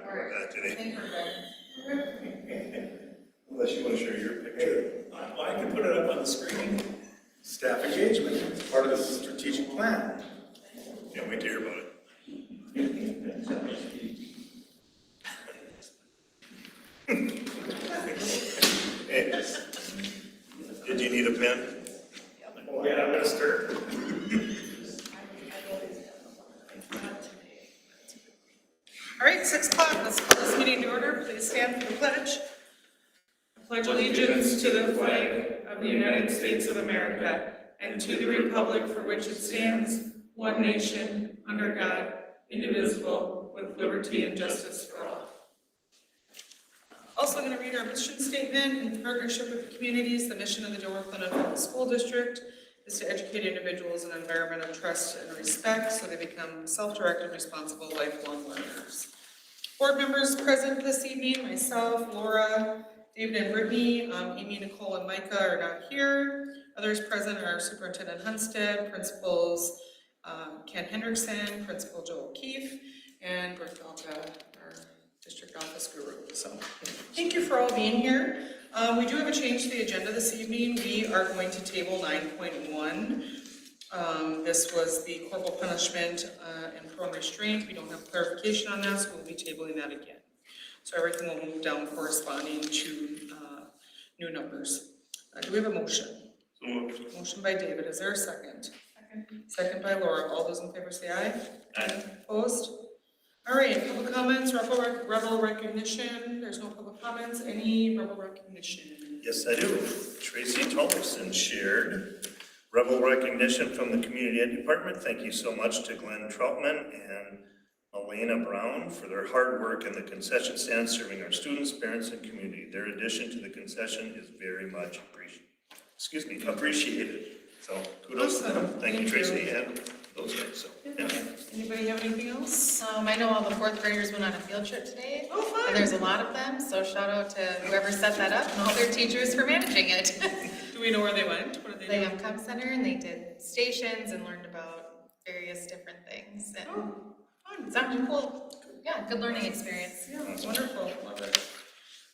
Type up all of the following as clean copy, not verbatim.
talk about that today. Thank you. Unless you want to share your picture. I can put it up on the screen. Staff engagement, part of the strategic plan. Can't wait to hear about it. Hey, did you need a pen? Yeah, I'm gonna start. All right, 6 o'clock, let's call this meeting to order. Please stand for the pledge. I pledge allegiance to the flag of the United States of America and to the republic for which it stands, one nation, under God, indivisible, with liberty and justice for all. Also going to read our mission statement. In partnership with the communities, the mission of the Delavan Independent School District is to educate individuals in an environment of trust and respect so they become self-directed, responsible, lifelong learners. Board members present this evening, myself, Laura, David and Brittany, Amy, Nicole, and Micah are not here. Others present are Superintendent Hunstead, Principals Ken Hendrickson, Principal Joel Keefe, and Brooke Alta, our District Office Guru. So thank you for all being here. We do have a change to the agenda this evening. We are going to table 9.1. This was the corporal punishment and prone restraint. We don't have clarification on that, so we'll be tabling that again. So everything will move down corresponding to new numbers. Do we have a motion? So moved. Motion by David. Is there a second? Second by Laura. All those in favor say aye. Aye. Opposed? All right, public comments, rebel recognition. There's no public comments. Any rebel recognition? Yes, I do. Tracy Thompson shared rebel recognition from the Community Ed Department. Thank you so much to Glenn Troutman and Elena Brown for their hard work in the concession stand serving our students, parents, and community. Their addition to the concession is very much appreciated. So kudos to them. Thank you, Tracy, and those guys. So, yeah. Anybody have anything else? I know all the 4th graders went on a field trip today. Oh, fun. And there's a lot of them, so shout out to whoever set that up and all their teachers for managing it. Do we know where they went? What did they do? The Com Center, and they did stations and learned about various different things. And Fun. it sounded cool. Yeah, good learning experience. Yeah, wonderful. Love it.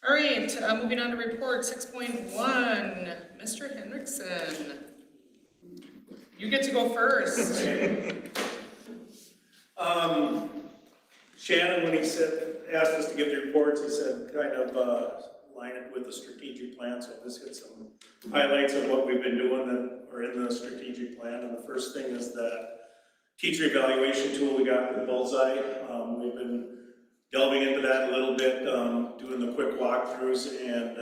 All right, moving on to report 6.1. Mr. Hendrickson. You get to go first. Shannon, when he asked us to give the reports, he said kind of line it with the strategic plan, so let's get some highlights of what we've been doing that are in the strategic plan. And the first thing is that teacher evaluation tool we got with Bullseye. We've been delving into that a little bit, doing the quick walkthroughs, and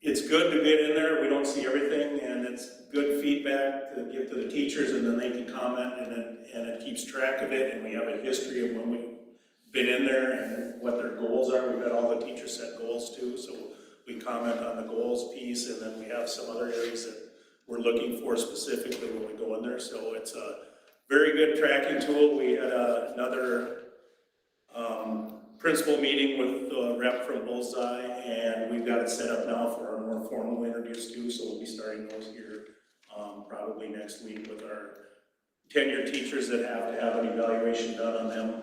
it's good to get in there. We don't see everything, and it's good feedback to give to the teachers, and then they can comment, and it keeps track of it, and we have a history of when we've been in there and what their goals are. We've got all the teachers set goals too, so we comment on the goals piece, and then we have some other areas that we're looking for specifically when we go in there. So it's a very good tracking tool. We had another principal meeting with the rep from Bullseye, and we've got it set up now for our more formal interviews too, so we'll be starting those here probably next week with our tenured teachers that have to have an evaluation done on them.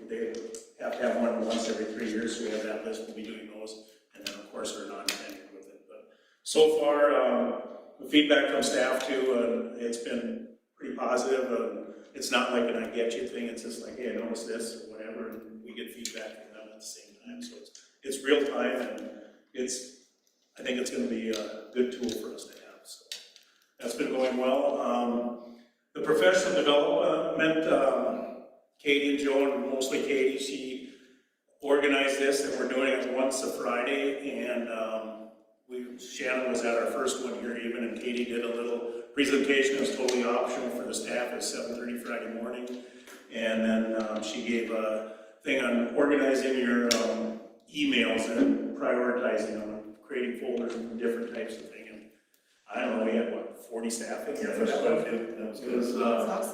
They have to have one once every 3 years, so we have that list. We'll be doing those, and then of course our non-tenured with it. But so far, the feedback from staff too, it's been pretty positive. It's not like an I get you thing. It's just like, hey, I noticed this or whatever, and we get feedback from them at the same time. So it's real time, and I think it's going to be a good tool for us to have. So that's been going well. The professional development, Katie and Joe, and mostly Katie, she organized this, and we're doing it once a Friday, and Shannon was at our first one here even, and Katie did a little presentation. It was totally optional for the staff at 7:30 Friday morning, and then she gave a thing on organizing your emails and prioritizing them, and creating folders and different types of things. I don't know, we had, 40 staff in here for that one.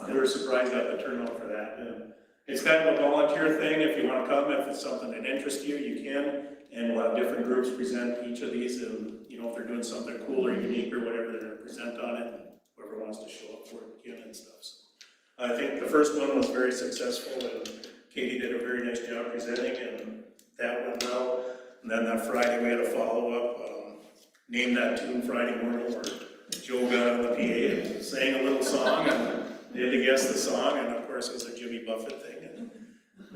They were surprised at the turnout for that. And it's kind of a volunteer thing. If you want to come, if it's something that interests you, you can. And we'll have different groups present each of these. And, if they're doing something cool or unique or whatever, they're going to present on it. And whoever wants to show up for it can and stuff. So I think the first one was very successful. And Katie did a very nice job presenting, and that went well. And then that Friday, we had a follow-up, named that tune Friday morning, where Joe got on the PA and sang a little song, and they had to guess the song, and of course, it was a Jimmy Buffett thing. And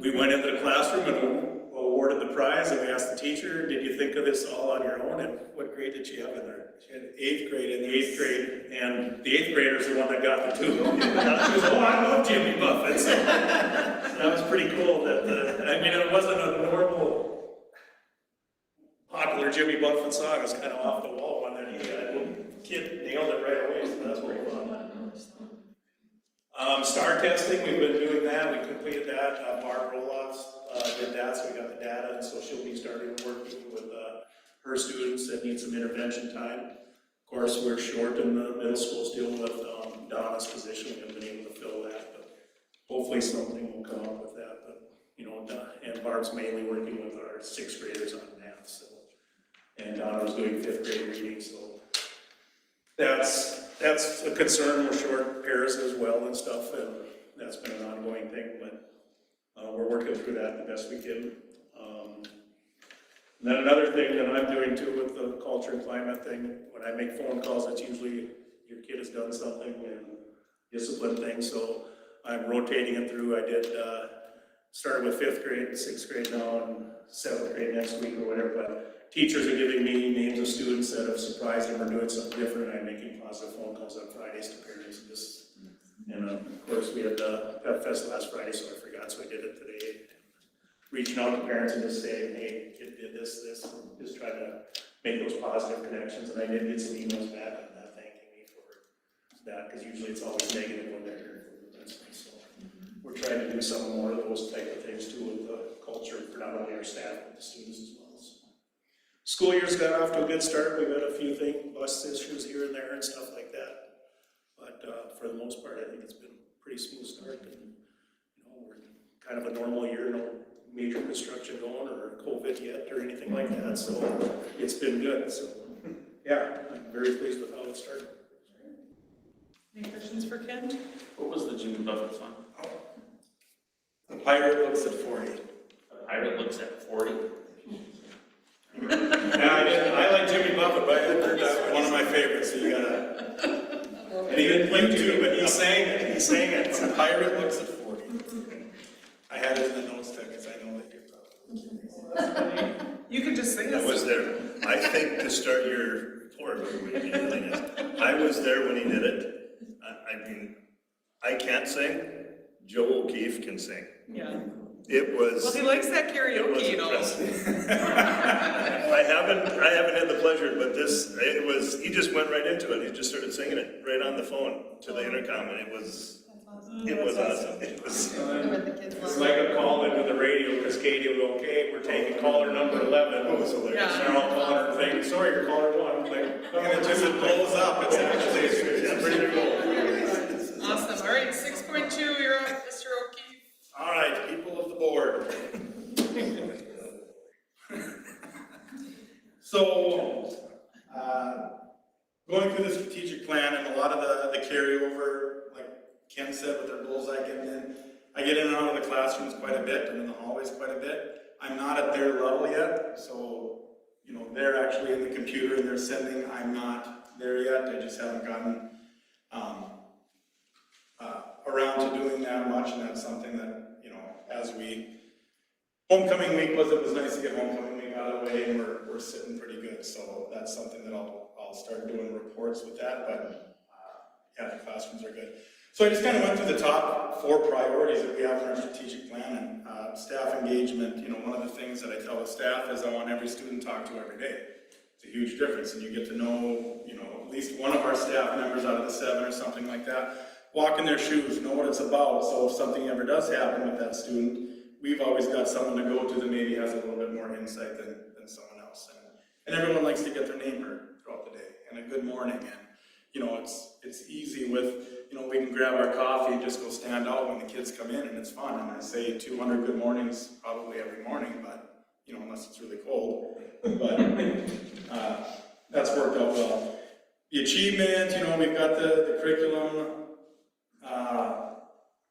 we went into the classroom and awarded the prize, and we asked the teacher, did you think of this all on your own? And what grade did she have in there? She had 8th grade in the 8th grade, and the 8th grader is the one that got the tune. She goes, oh, I love Jimmy Buffett. So that was pretty cool that, I mean, it wasn't a normal popular Jimmy Buffett song. It was kind of off the wall one that he had. Kid nailed it right away, so that's pretty fun. Star testing, we've been doing that. We completed that. Barb Roloffs did that, so we got the data, and so she'll be starting working with her students that need some intervention time. Of course, we're short in the middle school still with Donna's position. We haven't been able to fill that, but hopefully something will come up with that. But you know, and Barb's mainly working with our 6th graders on math, so. And Donna was doing 5th grade reading, so that's a concern. We're short pairs as well and stuff, and that's been an ongoing thing, but we're working through that the best we can. And then another thing that I'm doing too with the culture and climate thing, when I make phone calls, it's usually your kid has done something and discipline things, so I'm rotating it through. I did start with 5th grade, 6th grade now, and 7th grade next week or whatever, but teachers are giving me names of students that have surprised them or doing something different, and I'm making positive phone calls on Fridays to parents. And of course, we had Pep Fest last Friday, so I forgot, so I did it today. Reaching out to parents and just saying, hey, kid did this, and just trying to make those positive connections. And I did get some emails back on that thanking me for that, because usually it's always negative when they're hearing from the principal. So we're trying to do some more of those type of things too with the culture for not only our staff, but the students as well. So school year's got off to a good start. We've had a few things, bus issues here and there and stuff like that. But for the most part, I think it's been a pretty smooth start. And, you know, we're kind of a normal year, no major construction going or COVID yet or anything like that. So it's been good. So yeah, I'm very pleased with how it started. Any questions for Kent? What was the Jimmy Buffett song? The pirate looks at 40. A pirate looks at 40. Yeah, I like Jimmy Buffett, but I heard that one of my favorites, so you gotta. And he didn't play too, but he sang it. He sang it. The pirate looks at 40. I had it in the notes tag because I know that you're probably. You can just sing I us. was there. I think to start your report, I was there when he did it. I mean, I can't sing. Joe O'Keefe can sing. Yeah. It was. Well, he likes that It karaoke, was you know. impressive. I haven't had the pleasure, but he just went right into it. He just started singing it right on the phone to the intercom, and it was awesome. It was, It's like a call into the radio because Katie will go, okay, we're taking caller number 11. it was hilarious. Yeah. They're all calling her thing, sorry, you're caller 1. Like, And it just blows up. It's actually it's pretty cool. Awesome. All right, 6.2, you're up, Mr. O'Keefe. all right, people of the board. So, going through the strategic plan and a lot of the carryover, like Ken said, with their bullseye getting in, I get in and out of the classrooms quite a bit and in the hallways quite a bit. I'm not at their level yet, so, you know, they're actually in the computer and they're sending. I'm not there yet. I just haven't gotten around to doing that much, and that's something that, you know, as homecoming week it was nice to get homecoming week out of the way, and we're sitting pretty good, so that's something that I'll start doing reports with that, but yeah, the classrooms are good. So I just kind of went through the top 4 priorities that we have in our strategic plan, and staff engagement. You know, one of the things that I tell the staff is I want every student talked to every day. It's a huge difference, and you get to know, you know, at least one of our staff members out of the 7 or something like that. Walk in their shoes, know what it's about, so if something ever does happen with that student, we've always got someone to go to that maybe has a little bit more insight than someone else. And everyone likes to get their name heard throughout the day, and a good morning. And, you know, it's easy with, you know, we can grab our coffee and just go stand out when the kids come in, and it's fun. And I say 200 good mornings probably every morning, but, you know, unless it's really cold. But that's worked out well. The achievement, you know, we've got the curriculum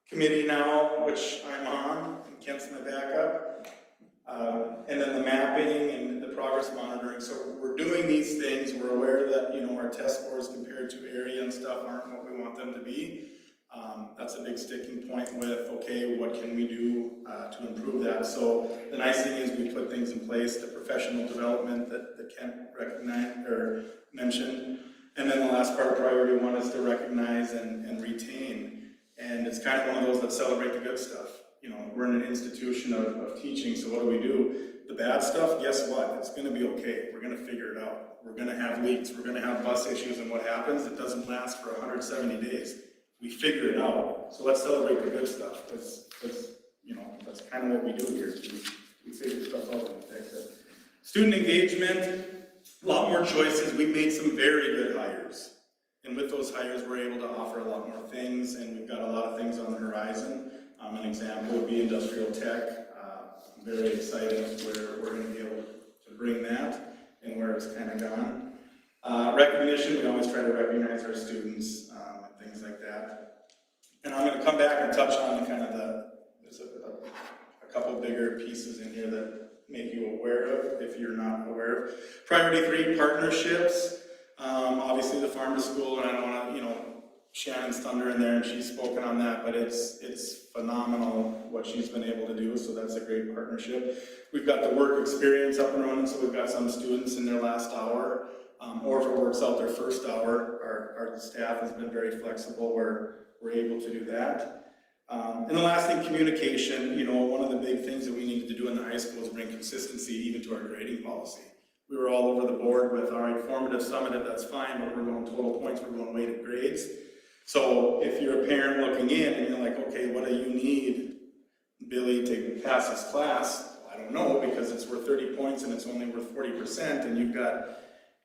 committee now, which I'm on, and Kent's progress monitoring. So we're doing these things, we're aware that, you know, our test scores compared to area and stuff aren't what we want them to be. That's a big sticking point with, okay, what can we do to improve that? So the nice thing is we put things in place, the professional development that Kent recognized or mentioned. And then the last part of priority one is to recognize and retain. And it's kind of one of those that celebrate the good stuff. You know, we're in an institution of teaching, so what do? The bad stuff, guess what? It's gonna be okay. We're gonna figure it out. We're gonna have leaks, we're gonna have bus issues, and what happens? It doesn't last for 170 days. We figure it out. So let's celebrate the good stuff, because you know, that's kind of what we do here. We figure stuff out and fix it. Student engagement, a lot more choices. We've made some very good hires. And with those hires, we're able to offer a lot more things, and we've got a lot of things on the horizon. An example would be industrial tech. I'm very excited where we're going to be able to bring that and where it's kind of gone. Recognition, we always try to recognize our students and things like that. And I'm going to come back and touch on kind of there's a couple bigger pieces in here that make you aware of if you're not aware of. Priority 3, partnerships. Obviously the farm to school, and I don't want to, you know, Shannon's thunder in there, and she's spoken on that, but it's phenomenal what she's been able to do, so that's a great partnership. We've got the work experience up and running, so we've got some students in their last hour, or if it works out their first hour, our staff has been very flexible where we're able to do that. And the last thing, communication. You know, one of the big things that we needed to do in the high school is bring consistency even to our grading policy. We were all over the board with, all right, formative, summative, that's fine, but we're going total points, we're going weighted grades. So if you're a parent looking in and you're like, okay, what do you need, Billy, to pass this class? I don't know, because it's worth 30 points and it's only worth 40%, and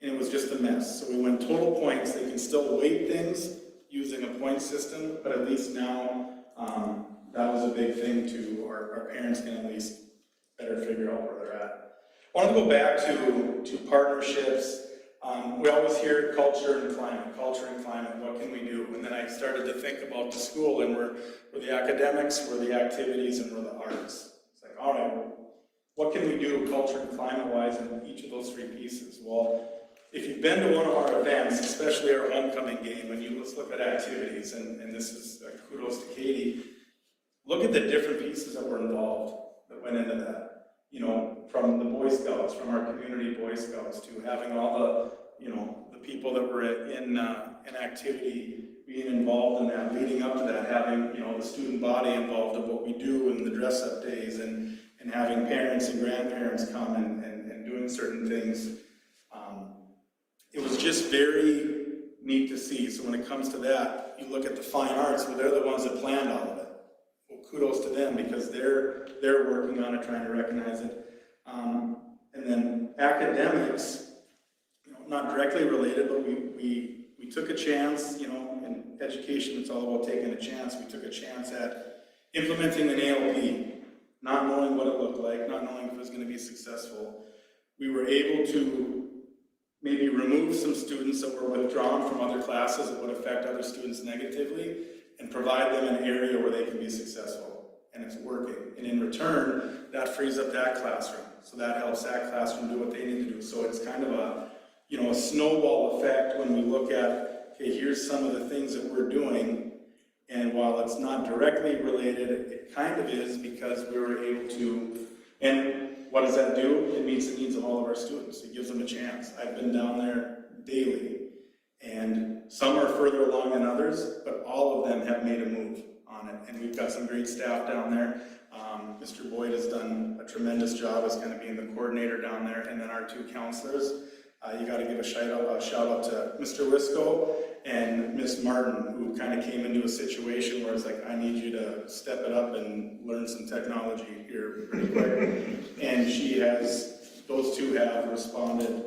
and it was just a mess. So we went total points. They can still weight things using a point system, but at least now that was a big thing too. Our parents can at least better figure out where they're at. I want to go back to partnerships. We always hear culture and climate, what can we do? And then I started to think about the school, and we're the academics, we're the activities, and we're the arts. It's like, all right, what can we do culture and climate-wise in each of those 3 pieces? Well, if you've been to one of our events, especially our homecoming game, and let's look at activities, and this is kudos to Katie, look at the different pieces that were involved, that went into that. You know, from the Boy Scouts, from our community Boy Scouts, to having all the, you know, the people that were in activity being involved in that, leading up to that, having, you know, the student body involved in what we do and the dress-up days, and having parents and grandparents come and doing certain things. It was just very neat to see. So when it comes to that, you look at the fine arts, well, they're the ones that planned all of it. Well, kudos to them, because they're working on it, trying to recognize it. And then academics, you know, not directly related, but we took a chance, you know, in education it's all about taking a chance. We took a chance at implementing an ALP, not knowing what it looked like, not knowing if it was going to be successful. We were able to maybe remove some students that were withdrawn from other classes that would affect other students negatively, and provide them an area where they can be successful, and it's working. And in return, that frees up that classroom. So that helps that classroom do what they need to do. So it's kind of a, you know, a snowball effect when we look at, okay, here's some of the things that we're doing, and while it's not directly related, it kind of is, because we were able to, and what does that do? It meets the needs of all of our students. It gives them a chance. I've been down there daily, and some are further along than others, but all of them have made a move on it. And we've got some great staff down there. Mr. Boyd has done a tremendous job as kind of being the coordinator down there, and then our 2 counselors. You got to give a shout out to Mr. Wisco and Miss Martin, who kind of came into a situation where it's like, I need you to step it up and learn some technology here pretty quick. And those 2 have responded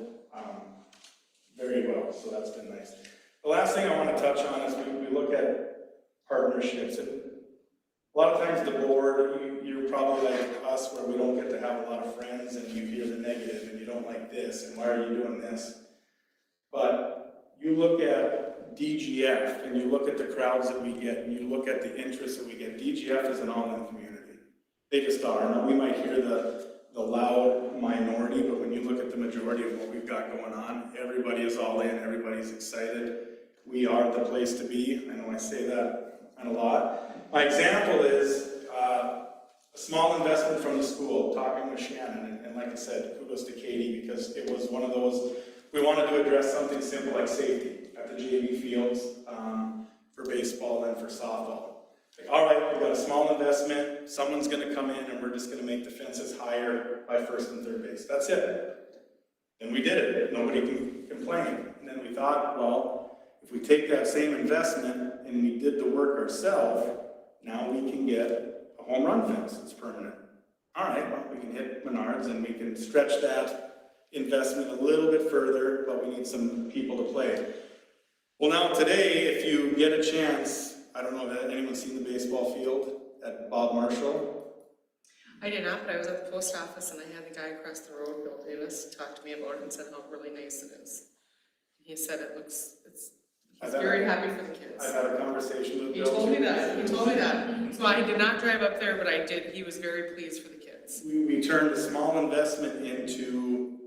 very well, so that's been nice. The last thing I want to touch on is we look at partnerships. And a lot of times the board, you're probably like us, where we don't get to have a lot of friends, and you hear the negative, and you don't like this, and why are you doing this? But you look at DGF, and you look at the crowds that we get, and you look at the interest that we get. DGF is an all-in community. They just are. Now, we might hear the the loud minority, but when you look at the majority of what we've got going on, everybody is all in, everybody's excited. We are the place to be. I know I say that a lot. My example is a small investment from the school, talking with Shannon, and like I said, kudos to Katie, because it was one of those, we wanted to address something simple like safety at the JV fields for baseball and for softball. Like, all right, we got a small investment, someone's gonna come in and we're just gonna make the fences higher by first and third base. That's it. And we did it, nobody can complain. And then we thought, well, if we take that same investment and we did the work ourselves, now we can get a home run fence that's permanent. All right, well, we can hit Menards and we can stretch that investment a little bit further, but we need some people to play. Well, now today, if you get a chance, I don't know, has anyone seen the baseball field at Bob Marshall? I did not, but I was at the post office and I had the guy across the road, Bill Davis, talk to me about it and said how really nice it is. He said he's very happy for the kids. I've had a conversation with He Bill. told me that, So I did not drive up there, but I did, he was very pleased for the kids. We turned a small investment into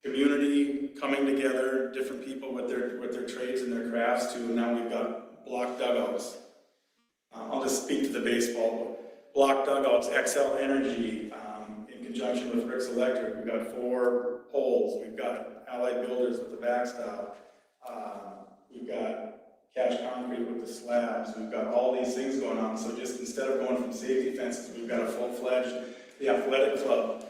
community coming together, different people with their trades and their crafts too, and now we've got block dugouts. I'll just speak to the baseball. Block dugouts, XL Energy, in conjunction with Rick's Electric, we've got 4 poles, we've got Allied Builders with the backstop, we've got Cash Concrete with the slabs, we've got all these things going on, so just instead of going from safety fences, we've got a full-fledged, the athletic club,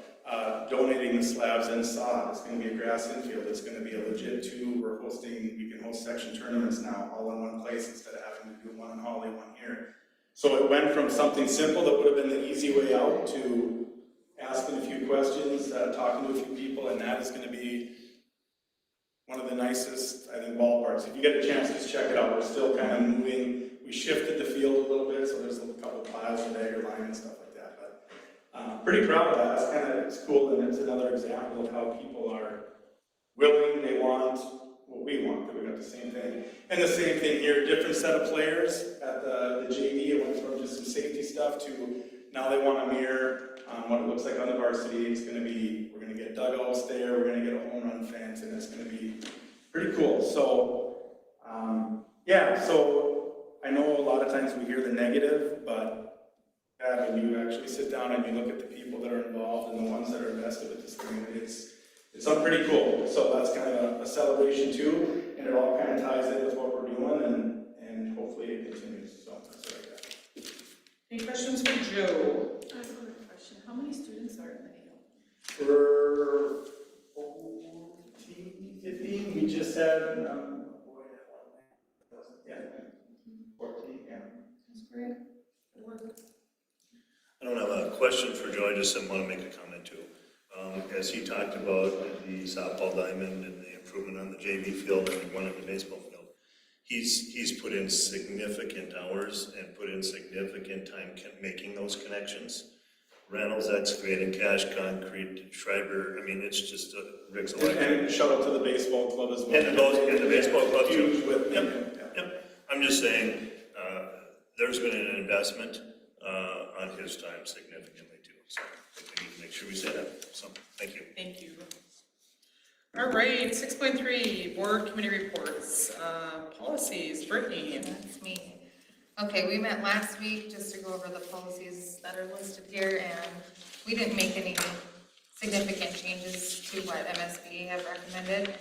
donating the slabs and sod. It's going to be a grass infield. It's going to be a legit 2. We can host section tournaments now all in one place instead of having to do one in Holly, one here. So it went from something simple that would have been the easy way out to asking a few questions, talking to a few people, and that is going to be one of the nicest, I think, ballparks. If you get a chance, just check it out. We're still kind of moving. We shifted the field a little bit, so there's a couple of piles of dagger line and stuff like that. But pretty proud of that. It's cool, and it's another example of how people are willing. They want what we want. That we got the same thing, and the same thing here. Different set of players at the JV. It went from just some safety stuff to now they want to mirror what it looks like on the varsity. It's going to be, we're going to get dugouts there. We're going to get a home run fence, and it's going to be pretty cool. So yeah. So I know a lot of times we hear the negative, but when you actually sit down and you look at the people that are involved and the ones that are invested with this community, it's something pretty cool. So that's kind of a celebration too, and it all kind of ties in with what we're doing, and hopefully it continues. So that's what I got. Any questions for Joe? I have a quick question. How many students are in the Hale? For 14, 15, we just had, yeah, 14, yeah. That's great. I don't have a question for Joe, I just want to make a comment too. As he talked about the softball diamond and the improvement on the JV field and one in the baseball field, he's put in significant hours and put in significant time making those connections. Reynolds Excavating, Cash Concrete, Schreiber, I mean, it's just Rick's Electric. And shout out to the baseball club as well. And the baseball club too. Huge with me. Yep. I'm just saying, there's been an investment on his time significantly too. So I think we need to make sure we say that. So, thank you. Thank you. All right, 6.3, board committee reports, policies, Brittany. That's me. Okay, we met last week just to go over the policies that are listed here, and we didn't make any significant changes to what MSB have recommended.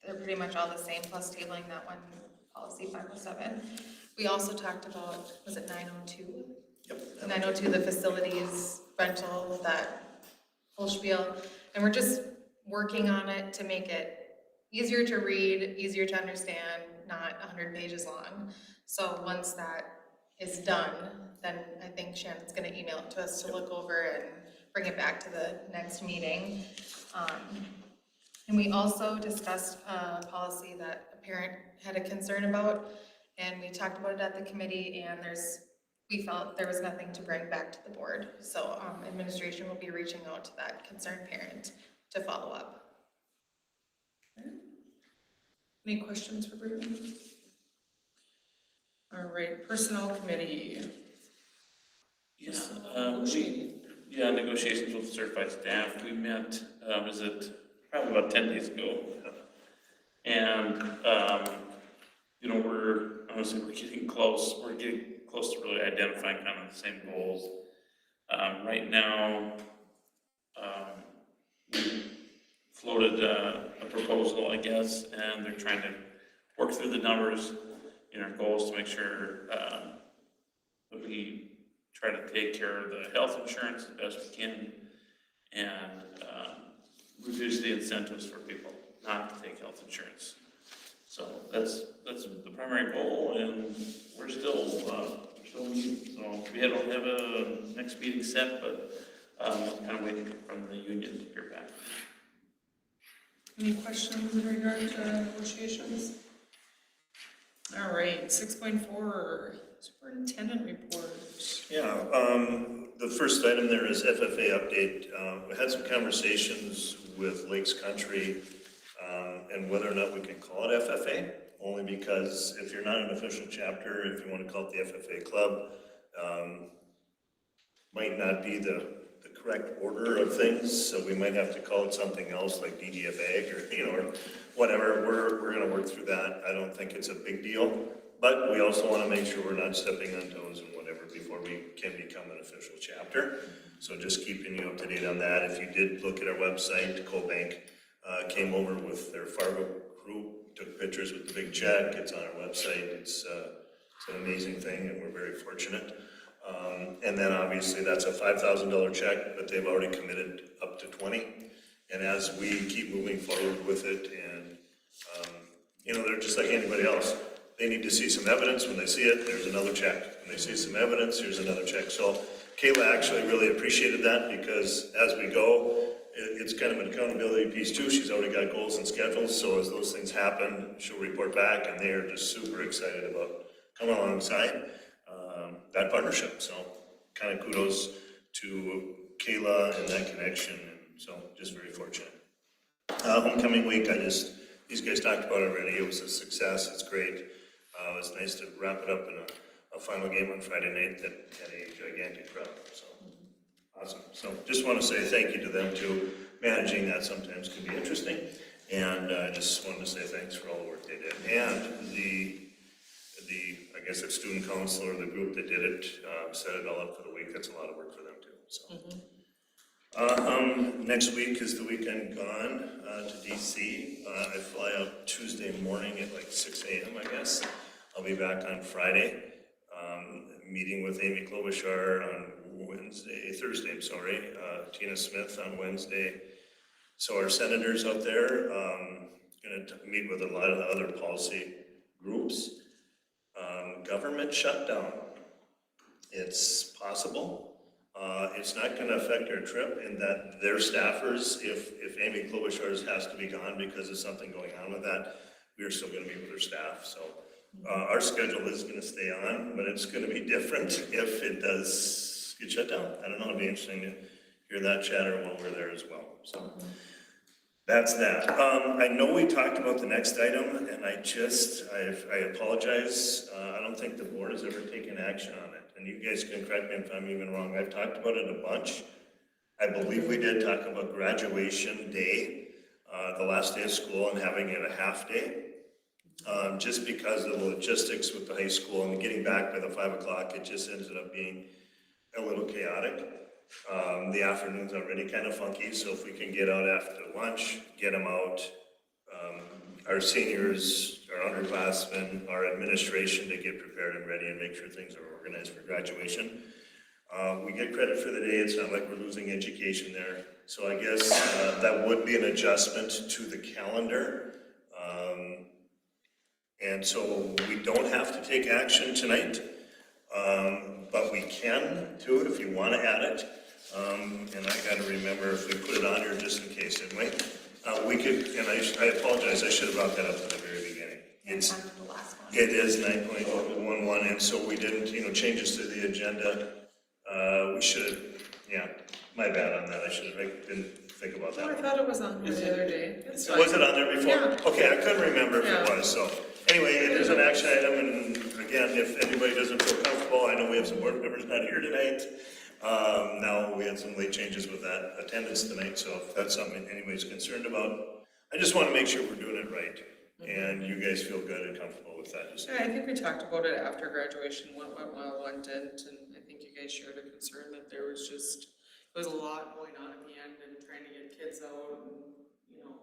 They're pretty much all the same, plus tabling that one policy 507. We also talked about, was it 902? Yep. 902, the facilities rental, that whole spiel. And we're just working on it to make it easier to read, easier to understand, not 100 pages long. So once that is done, then I think Shannon's gonna email it to us to look over and bring it back to the next meeting. And we also discussed a policy that a parent had a concern about, and we talked about it at the committee, and we felt there was nothing to bring back to the board. So administration will be reaching out to that concerned parent to follow up. Any questions for Brittany? All right, personnel committee. Yeah, Negotiating. yeah, negotiations with certified staff, we met, was it probably about 10 days ago? And, you know, honestly, we're getting close to really identifying kind of the same goals. Right now, we floated a proposal, I guess, and they're trying to work through the numbers in our goals to make sure that we try to take care of the health insurance as best we can and reduce the incentives for people not to take health insurance. So that's the primary goal, and we're still meeting. So we don't have a next meeting set, but kind of waiting from the union to hear back. Any questions in regard to negotiations? All right, 6.4, superintendent report. Yeah, the first item there is FFA update. We had some conversations with Lakes Country and whether or not we can call it FFA, only because if you're not an official chapter, if you want to call it the FFA club, might not be the correct order of things, so we might have to call it something else like DDFA or, or whatever. We're going to work through that. I don't think it's a big deal, but we also want to make sure we're not stepping on toes and whatever before we can become an official chapter. So just keeping you up to date on that. If you did look at our website, CoBank came over with their Fargo group, took pictures with the big check. It's on our website. It's an amazing thing, and we're very fortunate. And then obviously that's a $5,000 check, but they've already committed up to 20. And as we keep moving forward with it, and they're just like anybody else. They need to see some evidence. When they see it, there's another check. When they see some evidence, here's another check. So Kayla actually really appreciated that, because as we go, it's kind of an accountability piece too. She's already got goals and schedules, so as those things happen, she'll report back, and they are just super excited about coming alongside that partnership. So kind of kudos to Kayla and that connection, and so just very fortunate. Homecoming week, these guys talked about it already. It was a success. It's great. It's nice to wrap it up in a final game on Friday night that had a gigantic crowd. So awesome. So just want to say thank you to them too. Managing that sometimes can be interesting, and I just wanted to say thanks for all the work they did. And the I guess it's student council or the group that did it, set it all up for the week. That's a lot of work for them too. So next week is the week I'm gone to DC. I fly out Tuesday morning at like 6 a.m. I guess. I'll be back on Friday, meeting with Amy Klobuchar on Thursday, Tina Smith on Wednesday. So our senators out there, going to meet with a lot of the other policy groups. Government shutdown. It's possible. It's not going to affect our trip in that their staffers, if Amy Klobuchar's has to be gone because of something going on with that, we are still going to meet with her staff. So our schedule is going to stay on, but it's going to be different if it does get shut down. I don't know, it'll be interesting to hear that chatter while we're there as well. So that's that. I know we talked about the next item, and I apologize. I don't think the board has ever taken action on it. And you guys can correct me if I'm even wrong. I've talked about it a bunch. I believe we did talk about graduation day, the last day of school, and having it a half day. Just because of the logistics with the high school and getting back by the 5 o'clock, it just ended up being a little chaotic. The afternoon's already kind of funky, so if we can get out after lunch, get them out. Our seniors, our underclassmen, our administration to get prepared and ready and make sure things are organized for graduation. We get credit for the day. It's not like we're losing education there. So I guess that would be an adjustment to the calendar. And so we don't have to take action tonight, but we can too if you want to add it. And I got to remember if we put it on here just in case, didn't we? We could, and I apologize, I should have brought that up at the very beginning. It is 9.11, and so we didn't, changes to the agenda. We should have, my bad on that. I should have, didn't think about that. I thought it was on here the other day. It's fine. Was it on there before? Yeah. Okay, I couldn't remember if it Yeah. was, so. Anyway, it is an action item, and again, if anybody doesn't feel comfortable, I know we have have some board members not here tonight. Now, we had some late changes with that attendance tonight, so if that's something anybody's concerned about, I just want to make sure we're doing it right. And you guys feel good and comfortable with that, just. Yeah, I think we talked about it after graduation, what went well, what didn't, and I think you guys shared a concern that there was just, there was a lot going on at the end and trying to get kids out and, you know.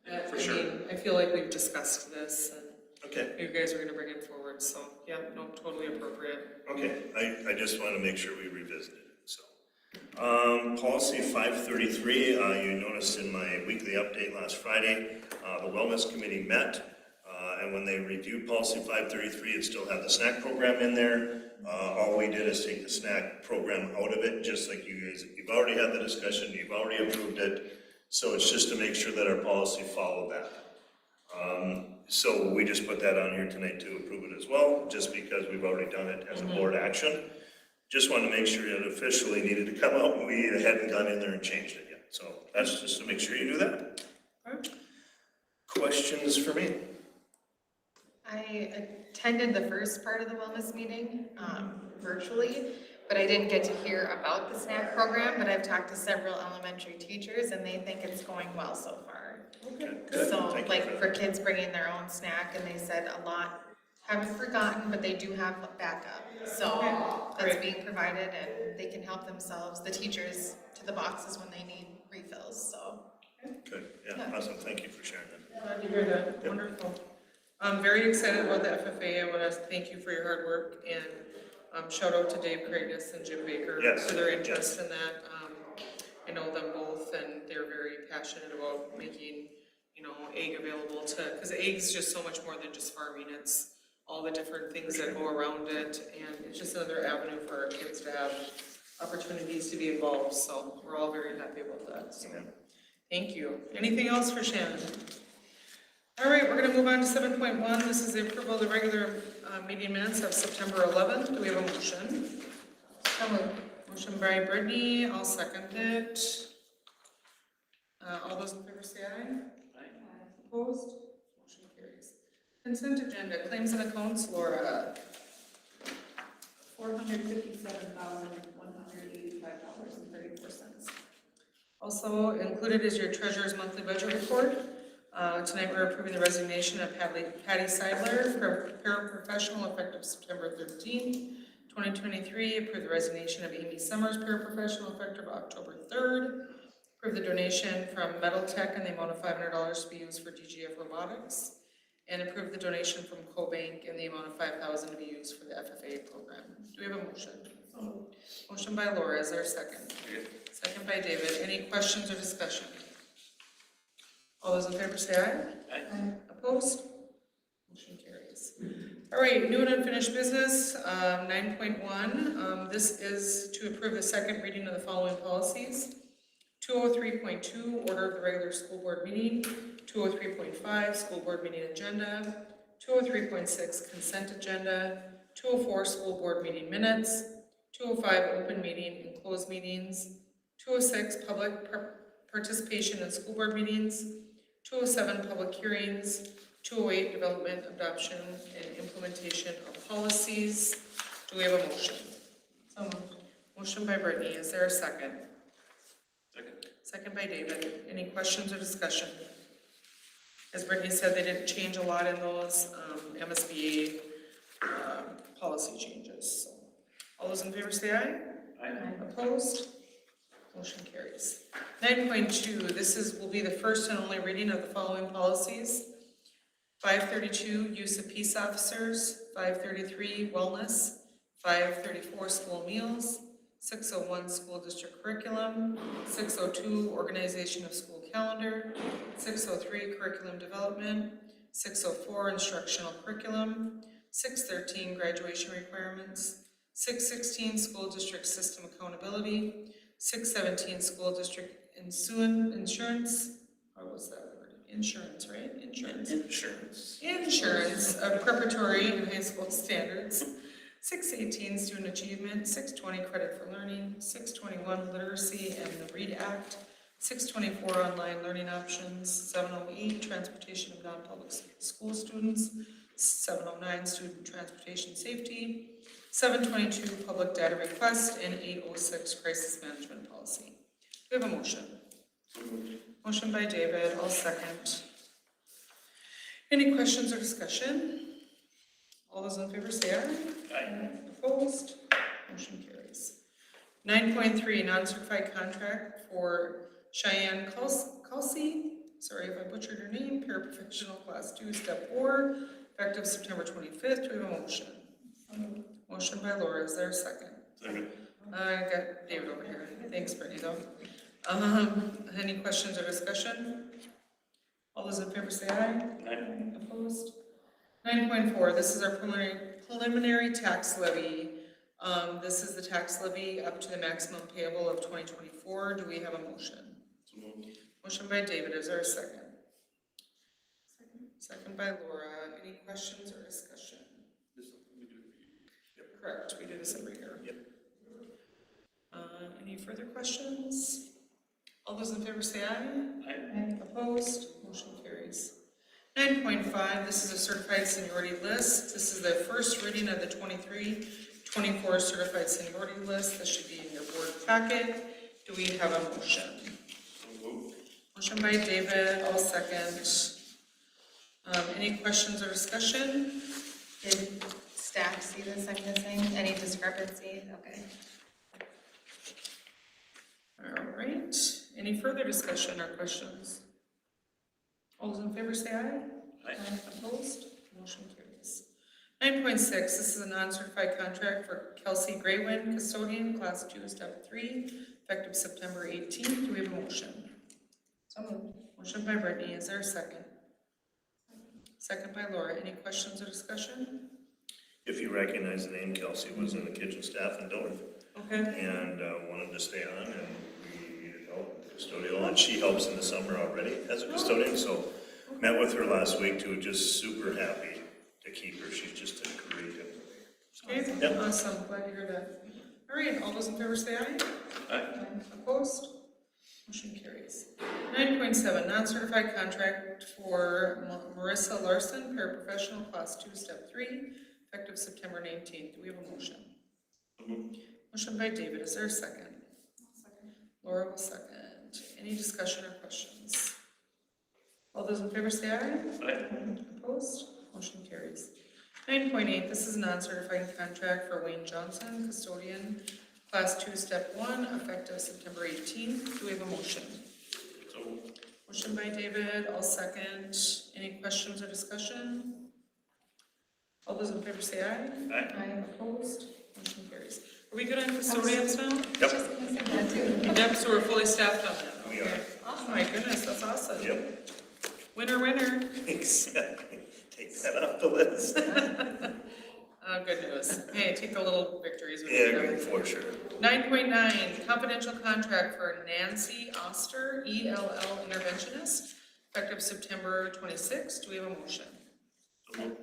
Yeah, for I sure. mean, I feel like we've discussed this and Okay, you guys are gonna bring it forward, so, yeah, no, totally appropriate. okay, I just want to make sure we revisit it, so. Policy 533, you noticed in my weekly update last Friday, the Wellness Committee met, and when they reviewed Policy 533, it still had the snack program in there. All we did is take the snack program out of it, just like you guys, you've already had the discussion, you've already approved it, so it's just to make sure that our policy followed that. So we just put that on here tonight to approve it as well, just because we've already done it as a board action. Just wanted to make sure it officially needed to come out, and we hadn't gone in there and changed it yet. So that's just to make sure you knew that. Okay. Questions for me? I attended the first part of the wellness meeting, virtually, but I didn't get to hear about the snack program, but I've talked to several elementary teachers and they think it's going well so far. Okay, good. So, Thank you like, for for kids bringing their own snack, and they said a lot haven't forgotten, but they do have backup. So, that's being provided, and they can help themselves, the teachers, to the boxes when they need refills, so. Good, yeah, awesome. Thank you for sharing that. Glad to hear that, wonderful. I'm very excited about the FFA, I want to thank you for your hard work, and shout out to Dave Craigus and Jim Baker Yes, for their interest in that. I know them both, and they're very passionate about making, you know, egg available to, because egg's just so much more than just farming, it's all the different things that go around it, and it's just another avenue for our kids to have opportunities to be involved, so we're all very happy about that, so. Thank you. Anything else for Shannon? All right, we're gonna move on to 7.1. This is the approval of the regular meeting minutes of September 11th. Do we have a motion? So moved. Motion by Brittany, I'll second it. All those in favor say aye. Opposed? Motion carries. Consent agenda, claims and accounts, Laura. $457,185.34. Also included is your treasurer's monthly budget report. Tonight we're approving the resignation of Patty Seidler, paraprofessional, effective September 13th, 2023. Approve the resignation of Amy Summers, paraprofessional, effective October 3rd. Approve the donation from Metal Tech in the amount of $500 to be used for DGF Robotics. And approve the donation from CoBank in the amount of $5,000 to be used for the FFA program. Do we have a motion? Motion by Laura, is there a second? Second by David. Any questions or discussion? All those in favor say aye. Aye. Opposed? Motion carries. All right, new and unfinished business, 9.1. This is to approve the second reading of the following policies. 203.2, order of the regular school board meeting. 203.5, school board meeting agenda. 203.6, consent agenda. 204, school board meeting minutes. 205, open meeting and closed meetings. 206, public participation in school board meetings. 207, public hearings. 208, development, adoption, and implementation of policies. Do we have a motion? So moved. Motion by Brittany, is there a second? Second. Second by David. Any questions or discussion? As Brittany said, they didn't change a lot in those MSBA policy changes. So, all those in favor say aye. Aye. Opposed? Motion carries. 9.2, this will be the first and only reading of the following policies. 532, use of peace officers. 533, wellness. 534, school meals. 601, school district curriculum. 602, organization of school calendar. 603, curriculum development. 604, instructional curriculum. 613, graduation requirements. 616, school district system accountability. 617, school district insurance, or was that word? Insurance, right? Insurance. Insurance of preparatory and high school standards. 618, student achievement. 620, credit for learning. 621, literacy and the READ Act. 624, online learning options. 708, transportation of non-public school students. 709, student transportation safety. 722 public data request, and 806 crisis management policy. Do we have a motion? Motion by David, I'll second. Any questions or discussion? All those in favor say aye. Aye. Opposed? Motion carries. 9.3, non-certified contract for Cheyenne Kelsey, sorry if I butchered your name, paraprofessional class 2, step 4, effective September 25th. Do we have a motion? Motion by Laura, is there a second? Second. I got David over here. Thanks, Brittany, though. Any questions or discussion? All those in favor say aye. Aye. Opposed? 9.4, this is our preliminary tax levy. This is the tax levy up to the maximum payable of 2024. Do we have a motion? So moved. Motion by David, is there a second? Second by Laura. Any questions or discussion? This is something we do for you. Correct, we do this every year. Yep. Any further questions? All those in favor say aye. Aye. Opposed? Motion carries. 9.5, this is a certified seniority list. This is the first reading of the 23-24 certified seniority list. This should be in your board packet. Do we have a motion? So moved. Motion by David, I'll second. Any questions or discussion? Did staff see this I'm missing? Any discrepancy? Okay. All right, any further discussion or questions? All those in favor say aye. Aye. Opposed? Motion carries. 9.6, this is a non-certified contract for Kelsey Graywind, custodian, class 2, step 3, effective September 18th. Do we have a motion? So moved. Motion by Brittany, is there a second? Second by Laura. Any questions or discussion? If you recognize the name, Kelsey was in the kitchen staff in Duluth Okay. and wanted to stay on, and we needed help with custodial, and she helps in the summer already as a custodian, so met with her last week too, just super happy to keep her. She's just a great employee. Okay, Yep. awesome, glad to hear that. All right, all those in favor say aye. Aye. Opposed? Motion carries. 9.7, non-certified contract for Marissa Larson, paraprofessional, class 2, step 3, effective September 19th. Do we have a motion? So moved. Motion by David, is there a second? Laura will second. Any discussion or questions? All those in favor say aye. Aye. Opposed? Motion carries. 9.8, this is a non-certified contract for Wayne Johnson, custodian, class 2, step 1, effective September 18th. Do we have a motion? So moved. Motion by David, I'll second. Any questions or discussion? All those in favor say aye. Aye. Opposed? Motion carries. Are we good on custodians now? Yep. Just gonna say that too. Yep, so we're fully staffed on that. We are. Okay. Oh my goodness, that's awesome. Yep, Winner, winner. exactly. Take that off the list. Oh, good news. Hey, take the little victories. when you Yeah, get them. for sure. 9.9, confidential contract for Nancy Oster, ELL interventionist, effective September 26th. Do we have a motion? So moved.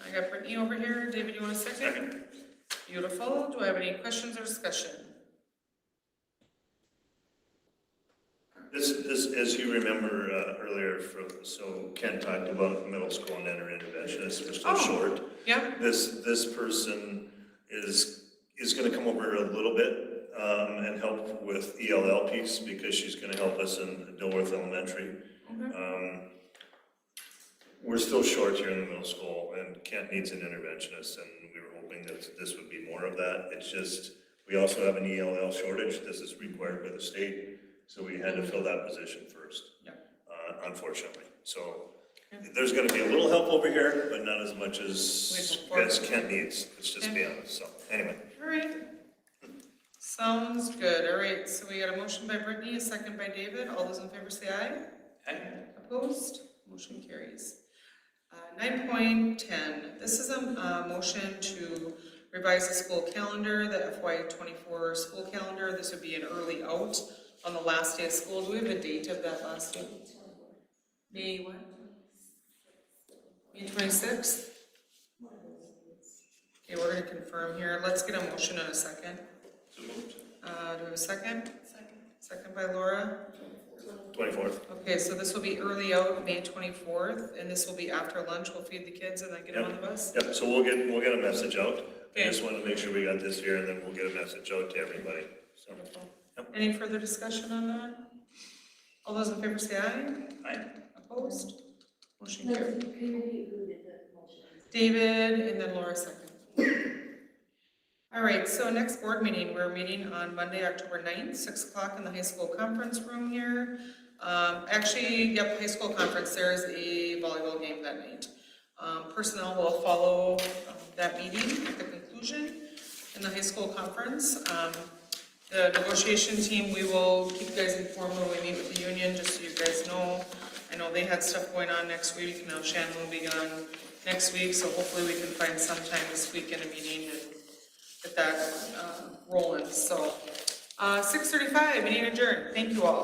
I got Brittany over here. David, you want a second? Second. Beautiful. Do I have any questions or discussion? This, as you remember earlier, so Ken talked about middle school and enter interventionists, we're still Oh. short. Yep. This person is gonna come over a little bit, and help with ELL piece, because she's gonna help us in Dilworth Elementary. Okay. We're still short here in the middle school, and Kent needs an interventionist, and we were hoping that this would be more of that. It's just, we also have an ELL shortage. This is required by the state, so we had to fill that position first. Yeah. Unfortunately. So there's gonna be a little help over here, but not as much as Kent needs, let's just be honest. So anyway, All right. Sounds good. All right, so we got a motion by Brittany, a second by David. All those in favor say aye. Aye. Opposed? Motion carries. 9.10, this is a motion to revise the school calendar, the FY '24 school calendar. This would be an early out on the last day of school. Do we have a date of that last day? May what? May 26th? Okay, we're gonna confirm here. Let's get a motion in a second. So moved. Do we have a second? Second by Laura. 24th. Okay, so this will be early out, May 24th, and this will be after lunch. We'll feed the kids and then get them on the bus. Yep, so we'll get a message out. I just wanted to make sure we got this here, and then we'll get a message out to everybody, so. Yep. Any further discussion on that? All those in favor say aye. Aye. Opposed? Motion carried. Can you repeat who did the motion? David and then Laura second. All right, so next board meeting, we're meeting on Monday, October 9th, 6 o'clock in the high school conference room here. Actually, yep, high school conference, there's a volleyball game that night. Personnel will follow that meeting at the conclusion in the high school conference. The negotiation team, we will keep you guys informed when we meet with the union, just so you guys know. I know they had stuff going on next week, now Shannon will be gone next week, so hopefully we can find some time this week in a meeting and get that rolling, so. 6:35, meeting adjourned, thank you all.